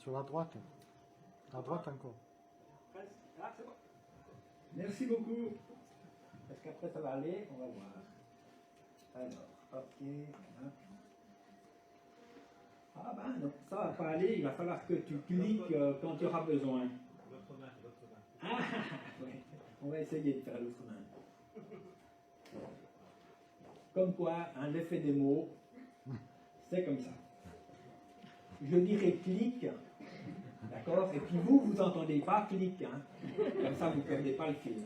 Sur la droite. À droite encore. Ah, c'est bon. Merci beaucoup. Parce qu'après ça va aller, on va voir. Alors, ok. Voilà. Ah ben non, ça va pas aller, il va falloir que tu cliques quand tu auras besoin. L'autre main, l'autre main. Ah, ouais. On va essayer de faire l'autre main. Comme quoi, hein, l'effet des mots, c'est comme ça. Je dirais clic, d'accord? Et puis vous, vous n'entendez pas clic, hein? Comme ça, vous ne perdez pas le fil.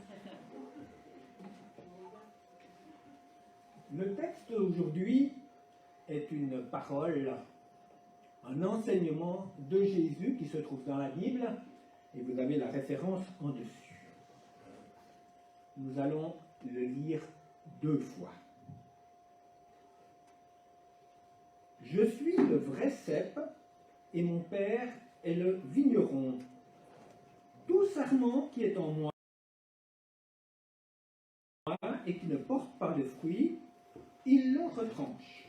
Le texte aujourd'hui est une parole, un enseignement de Jésus qui se trouve dans la Bible, et vous avez la référence en dessus. Nous allons le lire 2 fois. Je suis le vrai cep, et mon Père est le vigneron. Tout sarment qui est en moi et qui ne porte pas de fruits, il le retranche.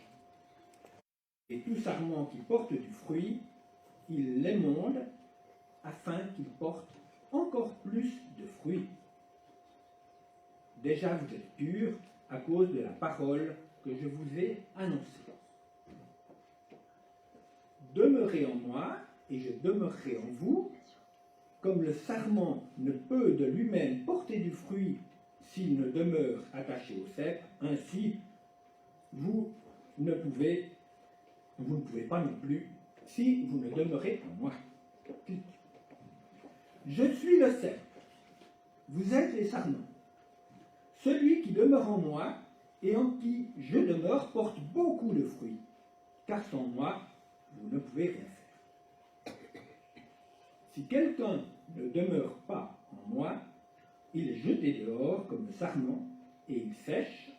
Et tout sarment qui porte du fruit, il l'émonde afin qu'il porte encore plus de fruits. Déjà vous êtes purs à cause de la parole que je vous ai annoncée. Demeurez en moi et je demeurerai en vous. Comme le sarment ne peut de lui-même porter du fruit s'il ne demeure attaché au cep, ainsi vous ne pouvez pas non plus si vous ne demeurez en moi. Je suis le cep, vous êtes les sarments. Celui qui demeure en moi et en qui je demeure porte beaucoup de fruits, car sans moi, vous ne pouvez rien faire. Si quelqu'un ne demeure pas en moi, il est jeté dehors comme le sarment et il sèche,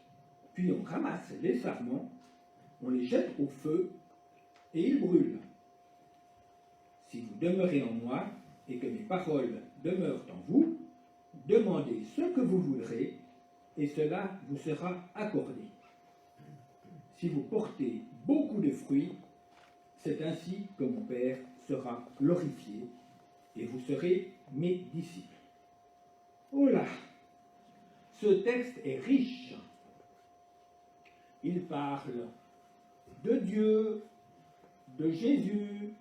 puis on ramasse les sarments, on les jette au feu et ils brûlent. Si vous demeurez en moi et que mes paroles demeurent en vous, demandez ce que vous voudrez et cela vous sera accordé. Si vous portez beaucoup de fruits, c'est ainsi que mon Père sera glorifié et vous serez mes disciples. Oh là, ce texte est riche. Il parle de Dieu, de Jésus,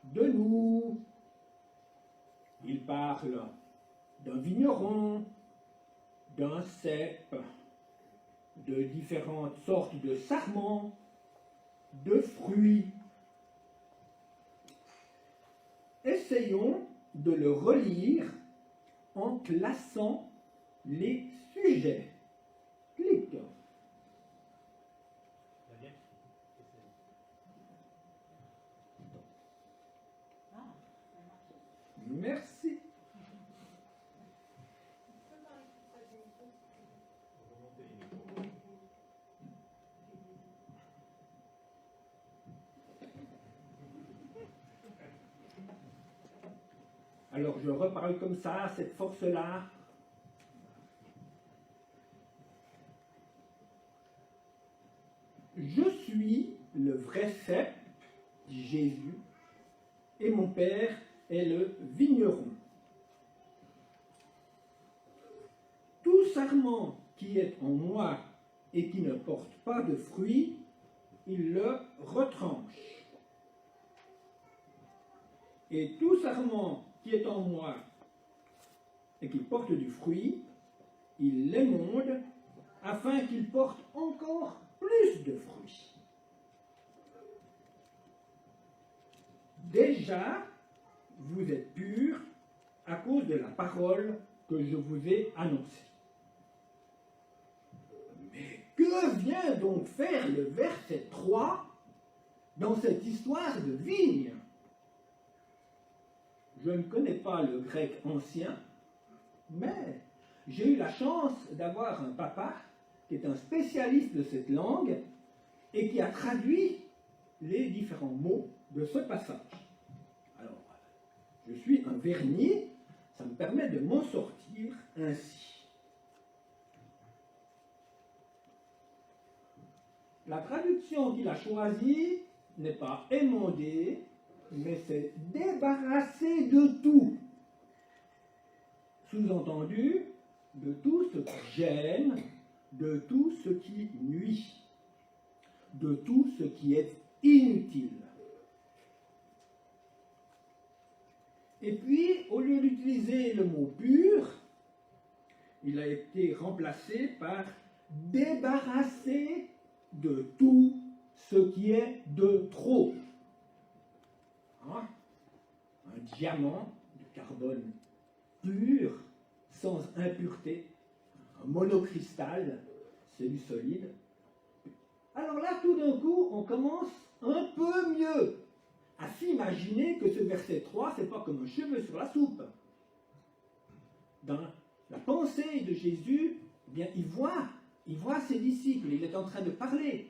de nous. Il parle d'un vigneron, d'un cep, de différentes sortes de sarments, de fruits. Essayons de le relire en classant les sujets. Clique. Merci. Alors je reparle comme ça, cette force-là. Je suis le vrai cep, dit Jésus, et mon Père est le vigneron. Tout sarment qui est en moi et qui ne porte pas de fruits, il le retranche. Et tout sarment qui est en moi et qui porte du fruit, il l'émonde afin qu'il porte encore plus de fruits. Déjà, vous êtes purs à cause de la parole que je vous ai annoncée. Mais que vient donc faire le verset 3 dans cette histoire de vigne? Je ne connais pas le grec ancien, mais j'ai eu la chance d'avoir un papa qui est un spécialiste de cette langue et qui a traduit les différents mots de ce passage. Alors, je suis un vernis, ça me permet de m'en sortir ainsi. La traduction qu'il a choisie n'est pas émondée, mais c'est débarrasser de tout. Sous-entendu, de tout ce qui gêne, de tout ce qui nuit, de tout ce qui est inutile. Et puis, au lieu d'utiliser le mot pur, il a été remplacé par débarrasser de tout ce qui est de trop. Hein? Un diamant de carbone pur, sans impureté, un monocristal, c'est du solide. Alors là, tout d'un coup, on commence un peu mieux à s'imaginer que ce verset 3, c'est pas comme un cheveu sur la soupe. Dans la pensée de Jésus, eh bien, il voit ses disciples, il est en train de parler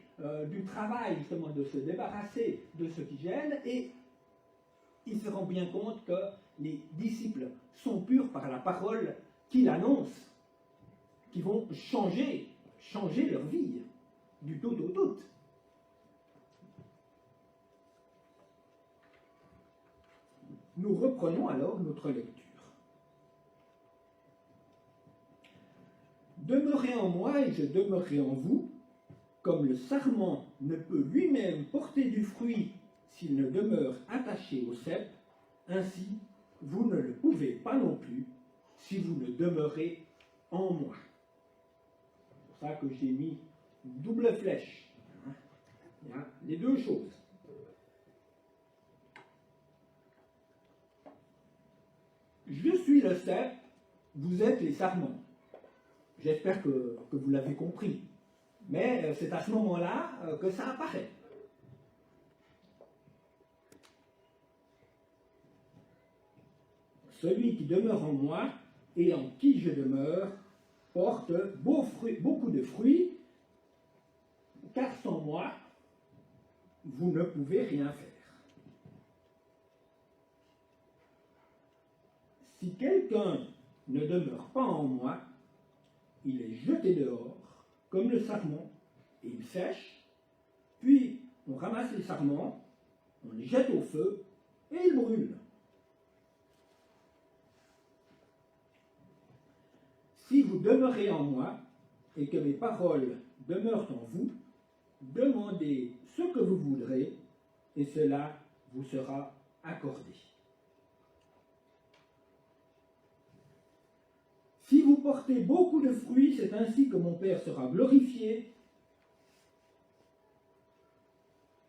du travail justement de se débarrasser de ce qui gêne, et il se rend bien compte que les disciples sont purs par la parole qu'il annonce, qui vont changer leur vie du tout au tout. Nous reprenons alors notre lecture. Demeurez en moi et je demeurerai en vous, comme le sarment ne peut lui-même porter du fruit s'il ne demeure attaché au cep, ainsi vous ne le pouvez pas non plus si vous ne demeurez en moi. C'est pour ça que j'ai mis une double flèche. Il y a les deux choses. Je suis le cep, vous êtes les sarments. J'espère que vous l'avez compris. Mais c'est à ce moment-là que ça apparaît. Celui qui demeure en moi et en qui je demeure porte beaucoup de fruits, car sans moi, vous ne pouvez rien faire. Si quelqu'un ne demeure pas en moi, il est jeté dehors, comme le sarment, et il sèche, puis on ramasse les sarments, on les jette au feu, et ils brûlent. Si vous demeurez en moi, et que mes paroles demeurent en vous, demandez ce que vous voudrez, et cela vous sera accordé. Si vous portez beaucoup de fruits, c'est ainsi que mon Père sera glorifié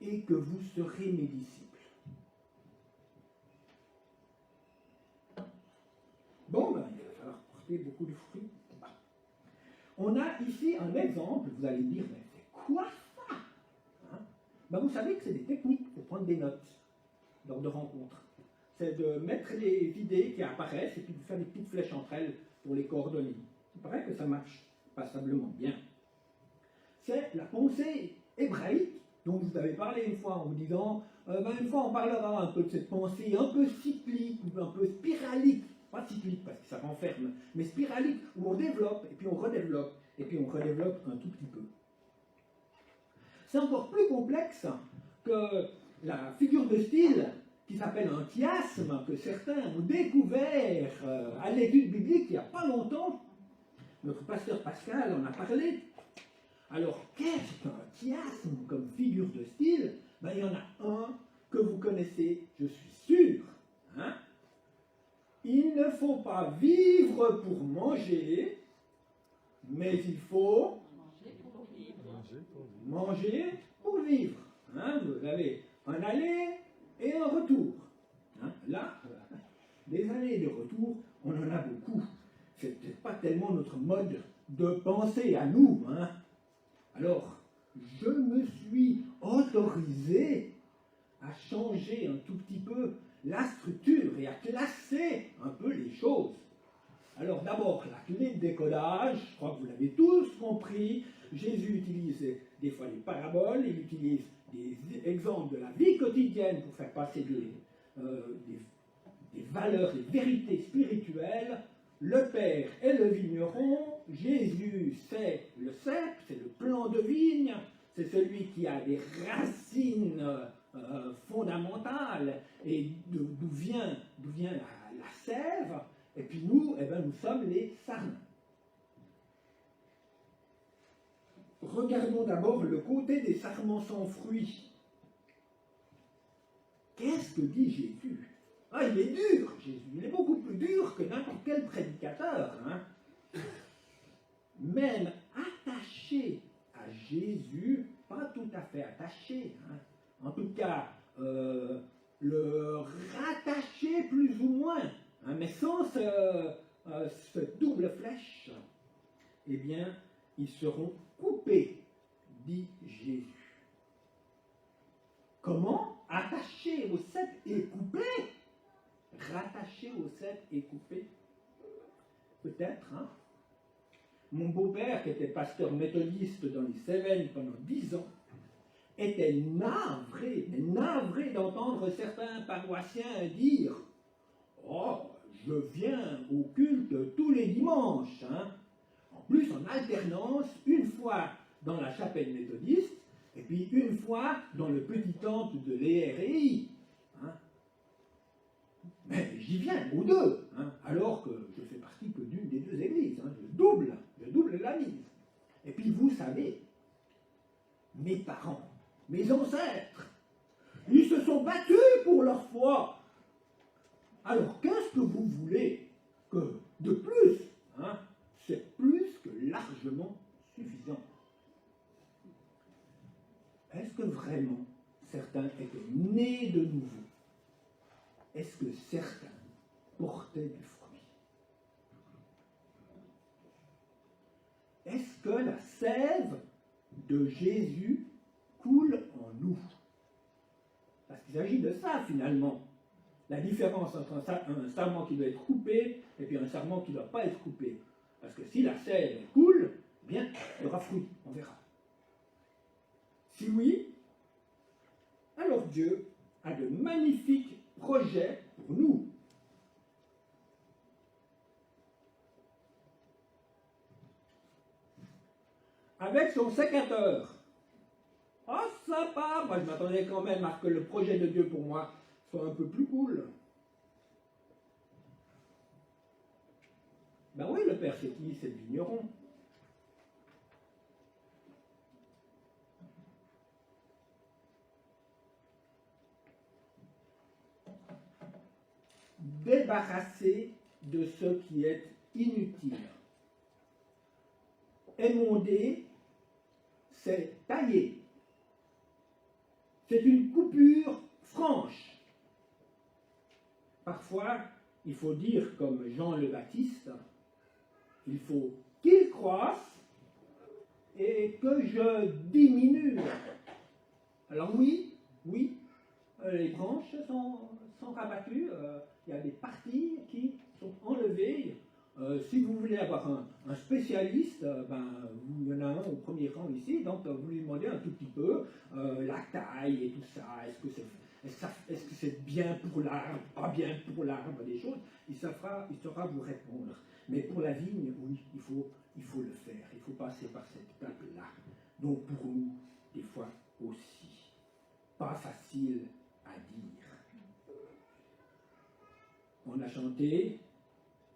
et que vous serez mes disciples. Bon, ben, il va falloir porter beaucoup de fruits. On a ici un exemple, vous allez dire, mais c'est quoi ça, hein? Ben, vous savez que c'est des techniques pour prendre des notes lors de rencontres. C'est de mettre les idées qui apparaissent et puis de faire des petites flèches entre elles pour les coordonner. Il paraît que ça marche passablement bien. C'est la pensée hébraïque dont je vous avais parlé une fois en vous disant, une fois on parlera un peu de cette pensée un peu cyclique, un peu spiralique, pas cyclique parce que ça renferme, mais spiralique, où on développe, et puis on redéveloppe, et puis on redéveloppe un tout petit peu. C'est encore plus complexe que la figure de style qui s'appelle un chiasme, que certains ont découvert à l'étude biblique il n'y a pas longtemps. Notre pasteur Pascal en a parlé. Alors, qu'est-ce qu'un chiasme comme figure de style? Ben, il y en a un que vous connaissez, je suis sûr. Hein? Il ne faut pas vivre pour manger, mais il faut manger pour vivre. Hein? Vous avez un aller et un retour. Hein? Là, des allers et des retours, on en a beaucoup. C'est peut-être pas tellement notre mode de pensée à nous. Hein? Alors, je me suis autorisé à changer un tout petit peu la structure et à classer un peu les choses. Alors d'abord, la clé de décodage, je crois que vous l'avez tous compris, Jésus utilise des fois des paraboles, il utilise des exemples de la vie quotidienne pour faire passer des valeurs, des vérités spirituelles. Le Père est le vigneron, Jésus c'est le cep, c'est le plant de vigne, c'est celui qui a des racines fondamentale et d'où vient la sève, et puis nous, eh ben, nous sommes les sarments. Regardons d'abord le côté des sarments sans fruits. Qu'est-ce que dit Jésus? Ah, il est dur, Jésus. Il est beaucoup plus dur que n'importe quel prédicateur. Hein. Même attaché à Jésus, pas tout à fait attaché, hein. En tout cas, le rattacher plus ou moins, hein, mais sans cette double flèche, eh bien, ils seront coupés, dit Jésus. Comment? Attachés au cep et coupés? Rattachés au cep et coupés? Peut-être, hein? Mon beau-père, qui était pasteur méthodiste dans les Cévennes pendant 10 ans, était navré d'entendre certains paroissiens dire « Oh, je viens au culte tous les dimanches, hein. En plus en alternance, une fois dans la chapelle méthodiste, et puis une fois dans le petit temple de l'ERI. Hein. Mais j'y viens aux deux, hein, alors que je fais partie que d'une des deux églises. Hein. Je double la mise. Et puis vous savez, mes parents, mes ancêtres, ils se sont battus pour leur foi. Alors qu'est-ce que vous voulez que de plus, hein? C'est plus que largement suffisant. Est-ce que vraiment certains étaient nés de nouveau? Est-ce que certains portaient du fruit? Est-ce que la sève de Jésus coule en nous? Parce qu'il s'agit de ça finalement. La différence entre un sarment qui doit être coupé et puis un sarment qui ne doit pas être coupé. Parce que si la sève coule, eh bien, il y aura fruit, on verra. Si oui, alors Dieu a de magnifiques projets pour nous. Avec son sécateur. Ah, sympa! Moi, je m'attendais quand même à ce que le projet de Dieu pour moi soit un peu plus cool. Ben oui, le père, c'est qui? C'est le vigneron. Débarrasser de ce qui est inutile. Émonder, c'est tailler. C'est une coupure franche. Parfois, il faut dire comme Jean le Baptiste, il faut qu'il croisse et que je diminue. Alors oui, les branches sont rabattues, il y a des parties qui sont enlevées. Si vous voulez avoir un spécialiste, il y en a un au premier rang ici, donc vous lui demandez un tout petit peu la taille et tout ça, est-ce que c'est bien pour l'arbre, pas bien pour l'arbre, des choses, il saura vous répondre. Mais pour la vigne, oui, il faut le faire, il faut passer par cette étape-là. Donc pour nous, des fois aussi, pas facile à dire. On a chanté,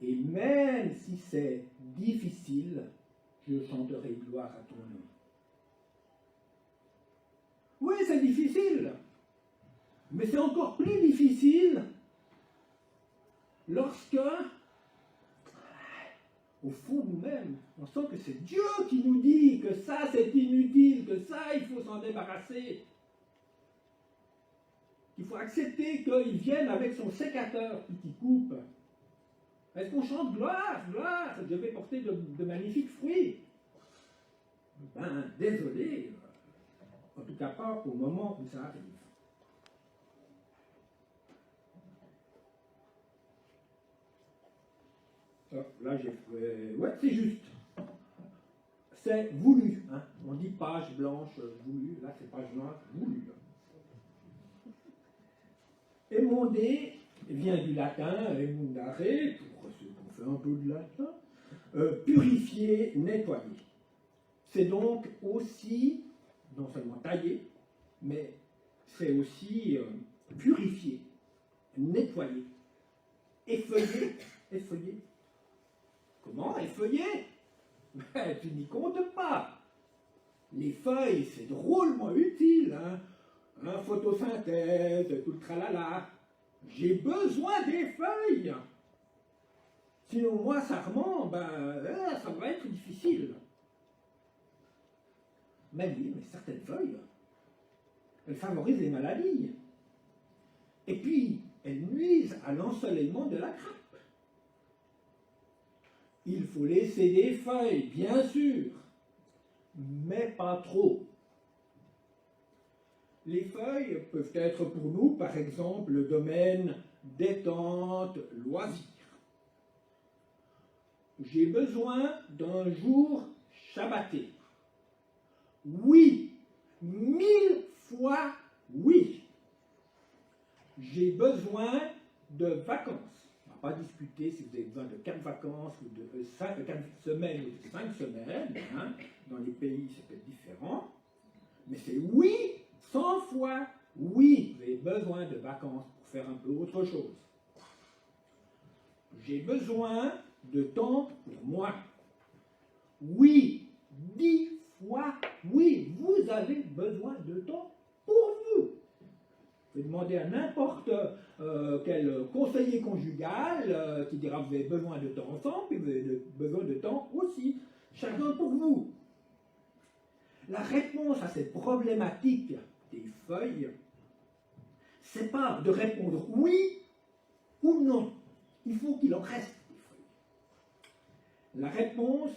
et même si c'est difficile, je chanterai gloire à ton nom. Oui, c'est difficile, mais c'est encore plus difficile lorsque, au fond nous-mêmes, on sent que c'est Dieu qui nous dit que ça c'est inutile, que ça il faut s'en débarrasser. Il faut accepter qu'il vienne avec son sécateur qui coupe. Est-ce qu'on chante gloire, gloire, je vais porter de magnifiques fruits? Ben, désolé, en tout cas pas au moment où ça arrive. Là, j'ai fait... Ouais, c'est juste. C'est voulu. Hein. On dit page blanche, voulu. Là, c'est page noire, voulu. Émonder vient du latin, emundare, pour ceux qui ont fait un peu de latin, purifier, nettoyer. C'est donc aussi, non seulement tailler, mais c'est aussi purifier, nettoyer, effeuiller. Effeuiller. Comment effeuiller? Ben, tu n'y comptes pas. Les feuilles, c'est drôlement utile, hein. Photosynthèse, tout le tralala. J'ai besoin des feuilles. Sinon, moi, sarment, ça va être difficile. Mais oui, mais certaines feuilles, elles favorisent les maladies. Et puis, elles nuisent à l'ensoleillement de la grappe. Il faut laisser des feuilles, bien sûr, mais pas trop. Les feuilles peuvent être pour nous, par exemple, le domaine détente, loisirs. J'ai besoin d'un jour shabbaté. Oui, 1000 fois oui. J'ai besoin de vacances. On ne va pas discuter si vous avez besoin de 4 vacances, ou de 4 semaines ou de 5 semaines. Hein. Dans les pays, ça peut être différent. Mais c'est oui, 100 fois oui. Vous avez besoin de vacances pour faire un peu autre chose. J'ai besoin de temps pour moi. Oui, 10 fois oui. Vous avez besoin de temps pour vous. Vous pouvez demander à n'importe quel conseiller conjugal qui dira vous avez besoin de temps ensemble, puis vous avez besoin de temps aussi, chacun pour vous. La réponse à cette problématique des feuilles, c'est pas de répondre oui ou non. Il faut qu'il en reste des feuilles. La réponse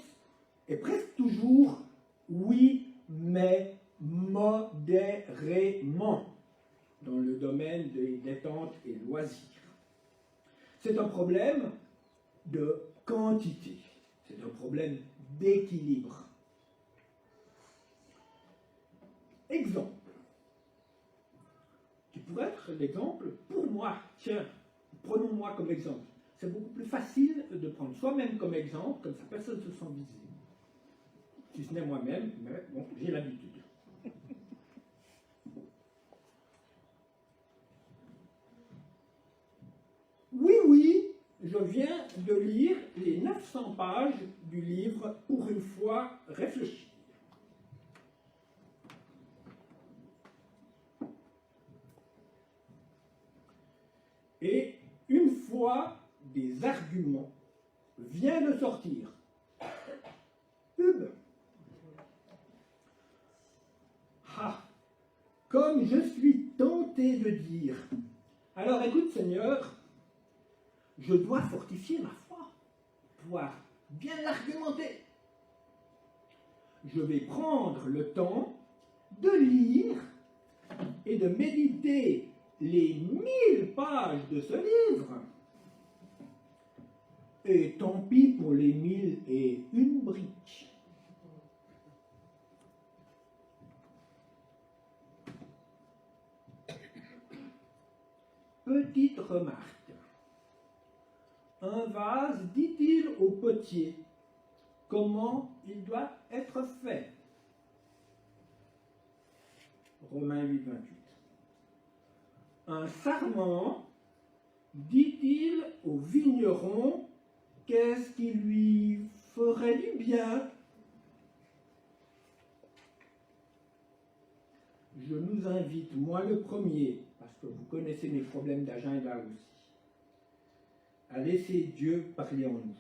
est presque toujours oui, mais modérément, dans le domaine des détentes et loisirs. C'est un problème de quantité, c'est un problème d'équilibre. Exemple, qui pourrait être l'exemple pour moi. Tiens, prenons-moi comme exemple. C'est beaucoup plus facile de prendre soi-même comme exemple, comme ça personne ne se sent visé. Si ce n'est moi-même, mais bon, j'ai l'habitude. Oui, je viens de lire les 900 pages du livre Pour une fois réfléchir. Et une fois des arguments vient de sortir. Pub. Ah, comme je suis tenté de dire. Alors écoute Seigneur, je dois fortifier ma foi, pouvoir bien l'argumenter. Je vais prendre le temps de lire et de méditer les 1000 pages de ce livre. Et tant pis pour les 1001 briques. Petite remarque. Un vase, dit-il au potier, comment il doit être fait. Romains 8, 28. Un sarment, dit-il au vigneron, qu'est-ce qui lui ferait du bien? Je nous invite, moi le premier, parce que vous connaissez mes problèmes d'agenda aussi, à laisser Dieu parler en nous.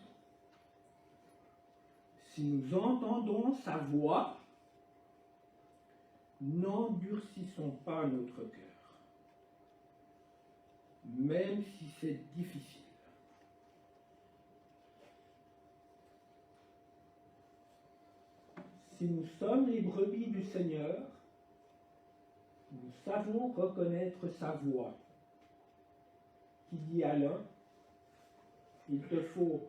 Si nous entendons sa voix, n'endurcissons pas notre cœur, même si c'est difficile. Si nous sommes les brebis du Seigneur, nous savons reconnaître sa voix, qui dit à l'un, il te faut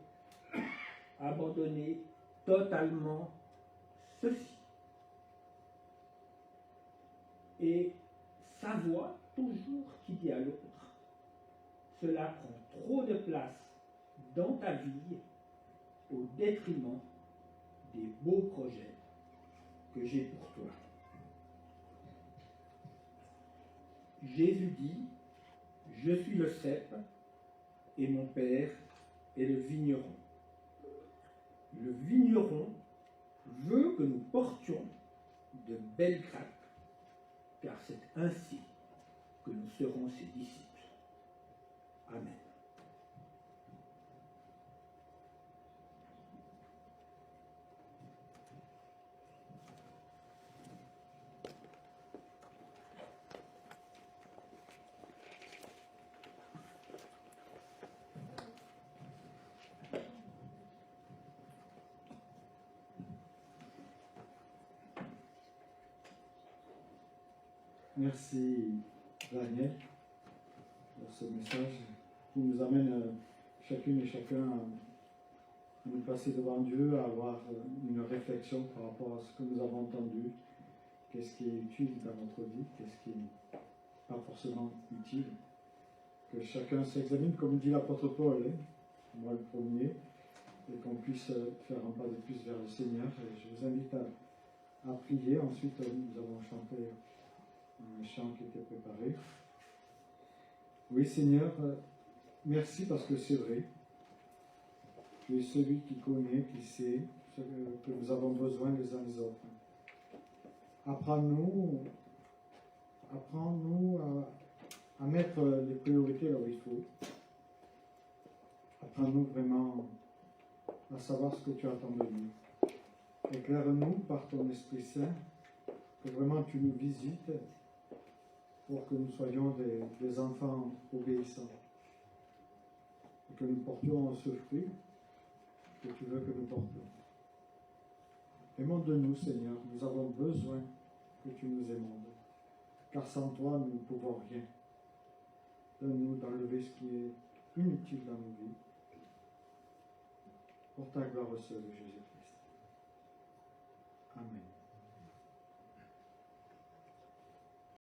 abandonner totalement ceci. Et sa voix, toujours qui dit à l'autre, cela prend trop de place dans ta vie au détriment des beaux projets que j'ai pour toi. Jésus dit, je suis le cep et mon Père est le vigneron. Le vigneron veut que nous portions de belles grappes, car c'est ainsi que nous serons ses disciples. Amen. Merci Daniel pour ce message qui nous amène chacune et chacun à nous passer devant Dieu, à avoir une réflexion par rapport à ce que nous avons entendu. Qu'est-ce qui est utile dans notre vie, qu'est-ce qui n'est pas forcément utile. Que chacun s'examine, comme dit l'apôtre Paul, moi le premier, et qu'on puisse faire un pas de plus vers le Seigneur. Et je vous invite à prier. Ensuite, nous avons chanté un chant qui était préparé. Oui, Seigneur, merci parce que c'est vrai. Tu es celui qui connaît, qui sait ce que nous avons besoin les uns les autres. Apprends-nous à mettre les priorités là où il faut. Apprends-nous vraiment à savoir ce que tu attends de nous. Éclaire-nous par ton Esprit Saint, que vraiment tu nous visites pour que nous soyons des enfants obéissants et que nous portions ce fruit que tu veux que nous portions. Aimons de nous, Seigneur, nous avons besoin que tu nous émondes, car sans toi, nous ne pouvons rien. Donne-nous d'enlever ce qui est inutile dans nos vies, pour ta gloire seule, Jésus-Christ. Amen.